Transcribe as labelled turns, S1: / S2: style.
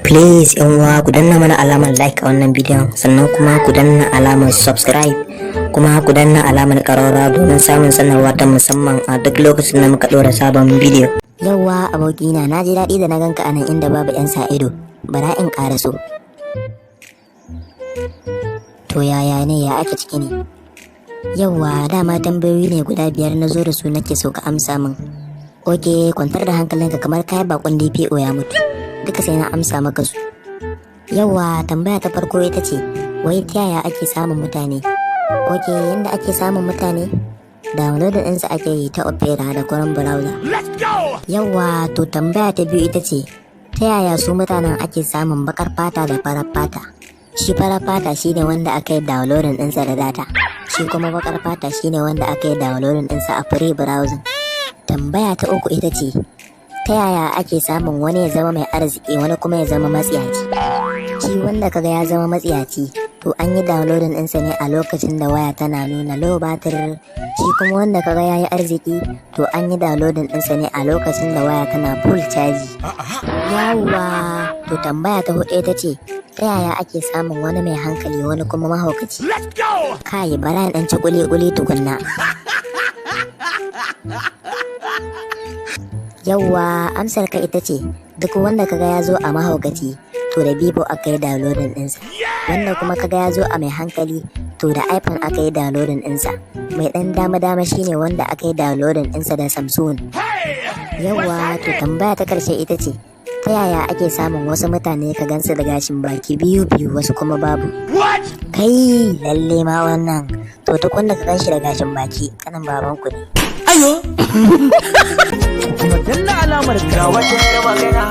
S1: Please yan uwa ku danna mana alamar like a wannan bidiyon, sannan kuma ku danna alamar subscribe, kuma ku danna alamar ƙararrawa domin samun sanarwa ta musamman a duk lokacin da muka ɗora sabon bidiyo. Yawwa abokina, na ji daɗi da na ganka a nan inda babu 'yan sa ido, bara in ƙaraso. To yaya ne, ya ake ciki ne? Yawwa dama tambayoyi ne guda 5 na zo da su nake so ka amsa min. Oke, kwantar da hankalinka kamar kai bakon DPO ya mutu. Duka sai na amsa maka su. Yawwa tambaya ta farko ita ce, wai ta yaya ake samun mutane? Oke, yanda ake samun mutane, downloading ɗinsa ake yi ta Opera da Chrome browser. Yawwa to tambaya ta biyu ita ce, ta yaya su mutanen ake samun bakar fata da farar fata? Shi farar fata shine wanda aka yi downloading ɗinsa da data, shi kuma bakar fata shine wanda aka yi downloading ɗinsa a free browsing. Tambaya ta uku ita ce, ta yaya ake samun wani ya zama mai arziki wani kuma ya zama matsiyaci? Shi wanda kaga ya zama matsiyaci to an yi downloading ɗinsa ne a lokacin da waya tana nuna low battery. Shi kuma wanda kaga ya yi arziki to an yi downloading ɗinsa ne a lokacin da waya tana full caji. Yawwa to tambaya ta huɗu ita ce, ta yaya ake samun wani mai hankali wani kuma mahaukaci? Kai bara ɗan ci kuli-kuli tukunna. Yawwa amsar ka ita ce, duk wanda kaga ya zo a mahaukaci to da Bibo aka yi downloading ɗinsa, wanda kuma kaga ya zo a mai hankali to da iPhone aka yi downloading ɗinsa, mai ɗan dama-dama shine wanda aka yi downloading ɗinsa da Samsung. Yawwa to tambaya ta ƙarshe ita ce, ta yaya ake samun wasu mutane ka gansu da gashin baki biyu wasu kuma babu? Kai lalle ma wannan, to duk wanda ka ganshi da gashin baki kanin babanku ne. Ayo! Kuma danna alamar ga wajen da ba kai na